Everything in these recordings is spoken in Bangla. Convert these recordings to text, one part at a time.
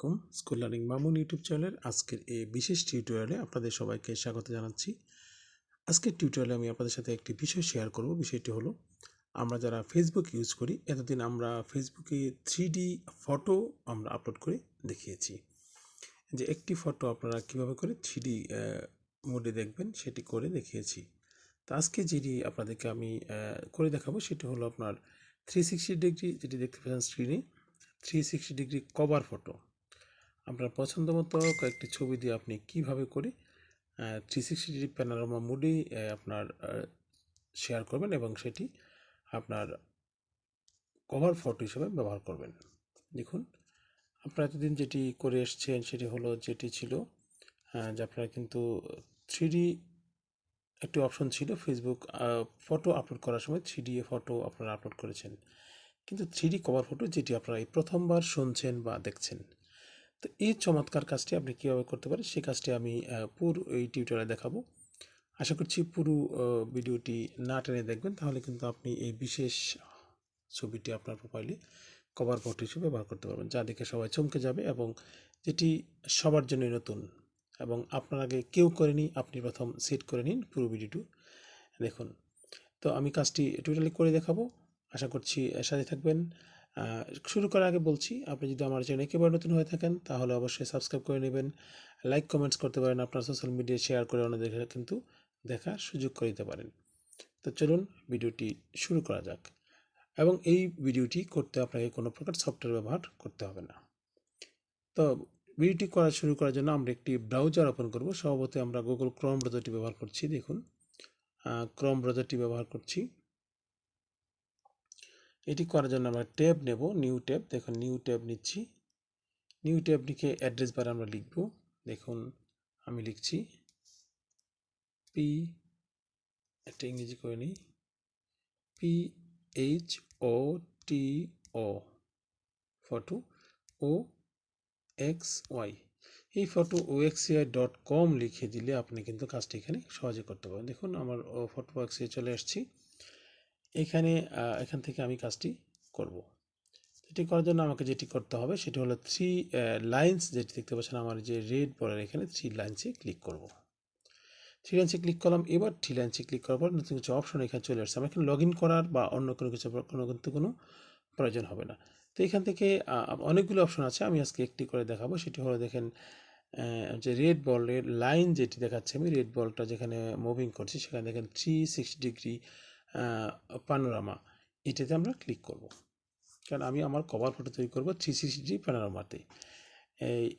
আলাইকুম। স্কুল লার্নিং মামুন ইউটিউব চ্যানেলের আজকের এই বিশেষ টিউটোরিয়ালে আপনাদের সবাইকে স্বাগত জানাচ্ছি। আজকের টিউটোরিয়ালে আমি আপনাদের সাথে একটি বিষয় শেয়ার করব। বিষয়টি হলো, আমরা যারা ফেসবুক ইউজ করি, এতদিন আমরা ফেসবুকে 3D ফটো আমরা আপলোড করে দেখিয়েছি। যে একটি ফটো আপনারা কিভাবে করে 3D মোডে দেখবেন সেটি করে দেখিয়েছি। তো আজকে যেটি আপনাদেরকে আমি করে দেখাবো সেটি হলো আপনার 360 ডিগ্রি, যেটি দেখতে পাচ্ছেন স্ক্রিনে, 360 ডিগ্রি কভার ফটো। আপনার পছন্দ মতো কয়েকটি ছবি দিয়ে আপনি কিভাবে করে 360 ডিগ্রি প্যানোরামা মোডে আপনার শেয়ার করবেন এবং সেটি আপনার কভার ফটো হিসেবে ব্যবহার করবেন। দেখুন, আপনারা এতদিন যেটি করে এসছেন সেটি হলো, যেটি ছিল যে আপনারা কিন্তু 3D একটি অপশন ছিল ফেসবুক ফটো আপলোড করার সময় 3D ফটো আপনারা আপলোড করেছেন, কিন্তু 3D কভার ফটো যেটি আপনারা এই প্রথমবার শুনছেন বা দেখছেন। তো এই চমৎকার কাজটি আপনি কীভাবে করতে পারেন সেই কাজটি আমি পুরো এই টিউটোরিয়ালে দেখাবো। আশা করছি পুরো ভিডিওটি না টেনে দেখবেন, তাহলে কিন্তু আপনি এই বিশেষ ছবিটি আপনার প্রোফাইলে কভার ফটো হিসেবে ব্যবহার করতে পারবেন, যা দেখে সবাই চমকে যাবে এবং যেটি সবার জন্য নতুন এবং আপনার আগে কেউ করেনি, আপনি প্রথম সেট করে নিন। পুরো ভিডিওটি দেখুন। তো আমি কাজটি টোটালি করে দেখাবো, আশা করছি সাথে থাকবেন। শুরু করার আগে বলছি, আপনি যদি আমার চ্যানেলে একেবারে নতুন হয়ে থাকেন তাহলে অবশ্যই সাবস্ক্রাইব করে নেবেন, লাইক কমেন্টস করতে পারেন, আপনার সোশ্যাল মিডিয়ায় শেয়ার করে অন্যদের কিন্তু দেখার সুযোগ করে দিতে পারেন। তো চলুন ভিডিওটি শুরু করা যাক। এবং এই ভিডিওটি করতে আপনাকে কোনো প্রকার সফটওয়্যার ব্যবহার করতে হবে না। তো ভিডিওটি শুরু করার জন্য আমরা একটি ব্রাউজার ওপেন করব। স্বভাবতই আমরা গুগল ক্রোম ব্রাউজারটি ব্যবহার করছি। দেখুন, ক্রোম ব্রাউজারটি ব্যবহার করছি। এটি করার জন্য আমরা ট্যাব নেব, নিউ ট্যাব। দেখুন, নিউ ট্যাব নিচ্ছি। নিউ ট্যাব লিখে অ্যাড্রেস বার আমরা লিখব। দেখুন, আমি লিখছি পি, একটা ইংরেজি করে নিই, PHOTO ফটো OXY। এই ফটো OXY.com লিখে দিলে আপনি কিন্তু কাজটি এখানে সহজে করতে পারবেন। দেখুন, আমার ফটো OXY চলে আসছি। এখান থেকে আমি কাজটি করব। এটি করার জন্য আমাকে যেটি করতে হবে সেটি হলো 3 লাইন্স, যেটি দেখতে পাচ্ছেন আমার যে রেড বর্ডার, এখানে 3 লাইন্সে ক্লিক করব। 3 লাইন্সে ক্লিক করলাম। এবার 3 লাইন্সে ক্লিক করার পর নতুন কিছু অপশন এখানে চলে আসছে। আমার এখানে লগ ইন করার বা অন্য কোনো কিছু কোনো প্রয়োজন হবে না। তো এখান থেকে অনেকগুলো অপশন আছে, আমি আজকে একটি করে দেখাবো। সেটি হলো, দেখেন যে রেড বলের লাইন যেটি দেখাচ্ছে, আমি রেড বলটা যেখানে মুভিং করছি সেখানে দেখেন 360 ডিগ্রি পানোরামা, এটাতে আমরা ক্লিক করব, কারণ আমি আমার কভার ফটো তৈরি করব 360 ডিগ্রি প্যানোরামাতে।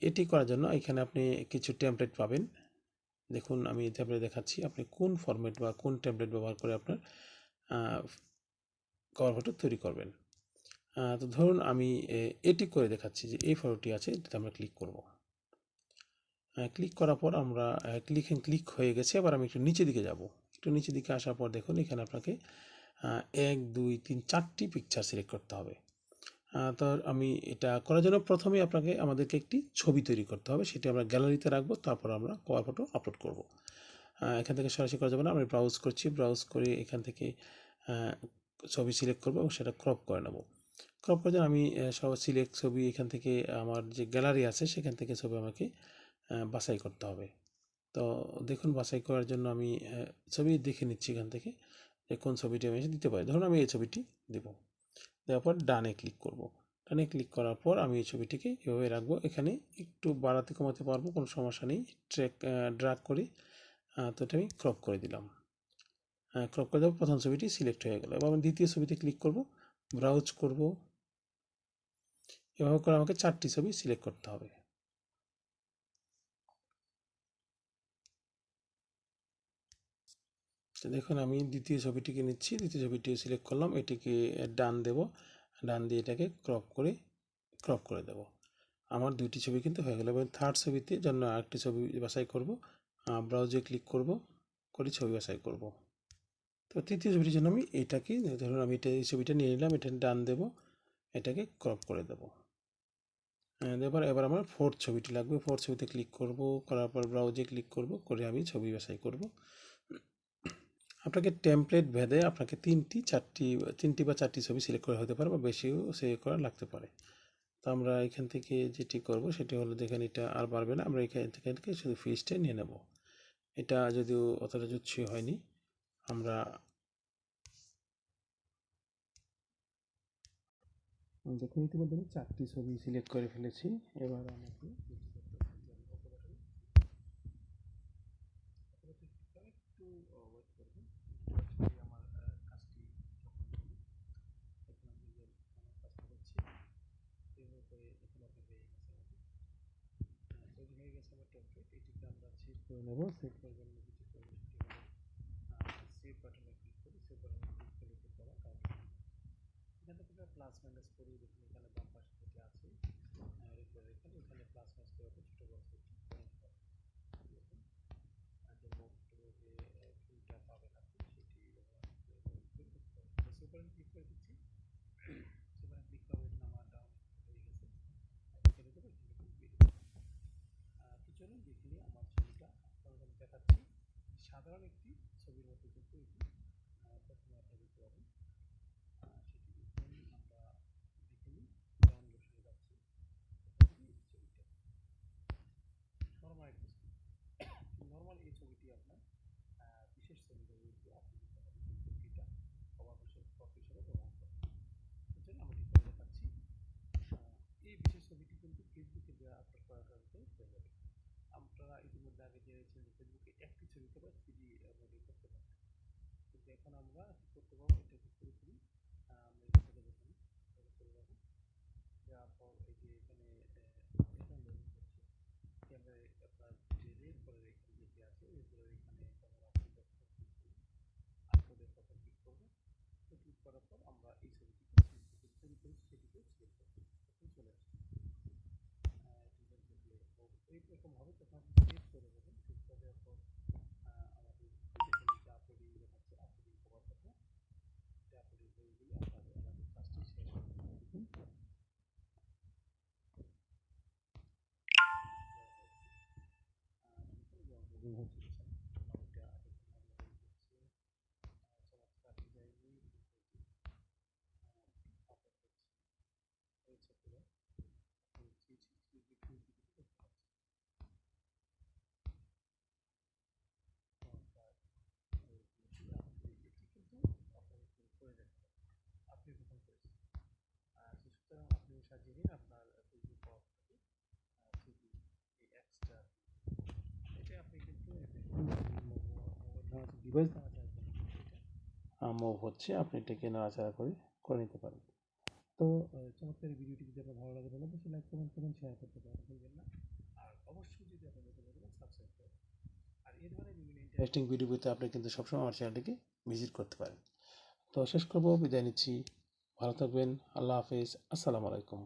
এটি করার জন্য এখানে আপনি কিছু টেমপ্লেট পাবেন। দেখুন, আমি টেমপ্লেট দেখাচ্ছি, আপনি কোন ফরম্যাট বা কোন টেমপ্লেট ব্যবহার করে আপনার কভার ফটো তৈরি করবেন। তো ধরুন আমি এটি করে দেখাচ্ছি, যে এই ফটোটি আছে, এটাতে আমরা ক্লিক করব। ক্লিক করার পর আমরা ক্লিক হয়ে গেছে। এবার আমি একটু নিচের দিকে যাব। একটু নিচের দিকে আসার পর দেখুন, এখানে আপনাকে 1 2 3 4টি পিকচার সিলেক্ট করতে হবে। তো আমি এটা করার জন্য প্রথমে আমাদেরকে একটি ছবি তৈরি করতে হবে, সেটি আমরা গ্যালারিতে রাখবো, তারপর আমরা কভার ফটো আপলোড করব। এখান থেকে সরাসরি করা যাবে না, আমি ব্রাউজ করছি। ব্রাউজ করে এখান থেকে ছবি সিলেক্ট করব এবং সেটা ক্রপ করে নেব। ক্রপ করার জন্য আমি সব সিলেক্ট ছবি, এখান থেকে আমার যে গ্যালারি আছে সেখান থেকে ছবি আমাকে বাছাই করতে হবে। তো দেখুন, বাছাই করার জন্য আমি ছবি দেখে নিচ্ছি এখান থেকে যে কোন ছবিটি আমি দিতে পারি। ধরুন আমি এই ছবিটি দেব। দেওয়ার পর ডানে ক্লিক করব। ডানে ক্লিক করার পর আমি এই ছবিটিকে এভাবে রাখবো। এখানে একটু বাড়াতে কমাতে পারবো, কোনো সমস্যা নেই। ড্র্যাগ করে তো এটা আমি ক্রপ করে দিলাম। ক্রপ করে দেওয়ার প্রথম ছবিটি সিলেক্ট হয়ে গেল। এবার আমি দ্বিতীয় ছবিতে ক্লিক করব, ব্রাউজ করব। এভাবে করে আমাকে 4টি ছবি সিলেক্ট করতে হবে। তো দেখুন, আমি দ্বিতীয় ছবিটিকে নিচ্ছি, দ্বিতীয় ছবিটি সিলেক্ট করলাম, এটিকে ডান দেব, ডান দিয়ে এটাকে ক্রপ করে দেব। আমার 2টি ছবি কিন্তু হয়ে গেল। এবার থার্ড ছবিতে জন্য আরেকটি ছবি বাছাই করব, ব্রাউজে ক্লিক করব, করে ছবি বাছাই করব। তো তৃতীয় ছবিটির জন্য আমি এটাকে, ধরুন আমি এই ছবিটা নিয়ে নিলাম, এটা ডান দেব, এটাকে ক্রপ করে দেব। এবার আমার ফোর্থ ছবিটি লাগবে। ফোর্থ ছবিতে ক্লিক করব, করার পর ব্রাউজে ক্লিক করব, করে আমি ছবি বাছাই করব। আপনাকে টেমপ্লেট ভেদে আপনাকে 3টি বা 4টি ছবি সিলেক্ট করা হতে পারে, বা বেশিও সিলেক্ট করা লাগতে পারে। তো আমরা এখান থেকে যেটি করব সেটি হলো, দেখেন এটা আর বাড়বে না, আমরা এখান থেকে শুধু ফিসটা নিয়ে নেব। এটা যদিও অতটা জুৎসই হয়নি। আমরা দেখুন ইতিমধ্যে আমি 4টি ছবি সিলেক্ট করে ফেলেছি। এবার আমাকে একটু ওয়েট করবেন। আমার কাজটি এখন আমি কাজটা করছি এইভাবে। এখন আপনি হয়ে গেছে, তৈরি হয়ে গেছে আমার টেমপ্লেট। এটিকে আমরা সেভ করে নেব। সেভ করার জন্য যেটি করবো সেটি হলো সেভ বাটনে ক্লিক করি। সেভ বাটনে ক্লিক করে কিন্তু আমার কাউন্ট এখান থেকে প্লাস মাইনাস করি। দেখুন এখানে বাম পাশে যেটি আছে এখানে প্লাস মাইনাস করে ছোট বড় ফিল্টার পাবেন আপনি, সেটি সুপার ক্লিক করে দিচ্ছি। সুপার ক্লিক করার জন্য আমার ডাউন হয়ে গেছে। তো চলুন দেখি আমার ছবিটা আপনাদের দেখাচ্ছি। সাধারণ একটি ছবির মধ্যে কিন্তু এটি প্রথমে আপনি দেখতে পাবেন। সেটি দেখুন আমরা দেখে নিই। ডাউনলোড হয়ে যাচ্ছে ছবিটা। নর্মাল একটি ছবি, নর্মাল এই ছবিটি আপনার বিশেষ ছবিগুলো কিন্তু আপনি এটা অবশ্যই কপি হিসেবে ব্যবহার করবেন। এজন্য আমরা ঠিক করে দেখাচ্ছি। এই বিশেষ ছবিটি কিন্তু ফেসবুকে দেওয়া আপলোড করার কারণে হয়ে যাবে। আপনারা ইতিমধ্যে আগে জেনেছেন যে ফেসবুকে একটি ছবি থেকে 3D মডেল করতে পারেন, কিন্তু এখন আমরা কি করতে পারবো, এটাকে পুরোপুরি আমরা এখান থেকে দেখুন চলে যাবো। যাওয়ার পর এই যে এখানে লোডিং করছে, ক্যামেরায় আপনার যে রেড কালারের এখানে যেটি আছে এগুলোর এখানে ক্যামেরা আপলোডের কথা ক্লিক করবো। তো ক্লিক করার পর আমরা এই ছবিটিকে তৈরি করি, সেটিকে সিলেক্ট করবো। তখন চলে আসবে এইরকম হবে। তখন আপনি সেভ করে দেবেন। সেভ করে দেওয়ার পর আমাদের নিচে আপলোডিং দেখাচ্ছে, আপলোডিং করার কথা এটা আপলোডিং হয়ে গেলে আমাদের কাজটি শেষ হবে। আপনি প্রথম করেছেন, সুতরাং আপনি সাজিয়ে নিন আপনার ফেসবুক এক্সট্রা। এটা আপনি কিন্তু ডিভাইস মুভ হচ্ছে, আপনি এটাকে নাড়াচাড়া করে নিতে পারেন। তো চমৎকার ভিডিওটি যদি আপনার ভালো লাগে তাহলে অবশ্যই লাইক কমেন্ট করবেন, শেয়ার করতে ভুলবেন না। আর অবশ্যই যদি আপনার নতুন হয়ে সাবস্ক্রাইব করবেন। আর এই ধরনের বিভিন্ন ইন্টারেস্টিং ভিডিও পেতে আপনি কিন্তু সবসময় আমার চ্যানেলটিকে ভিজিট করতে পারেন। তো শেষ করবো, বিদায় নিচ্ছি। ভালো থাকবেন। আল্লাহ হাফেজ। আসসালামু আলাইকুম।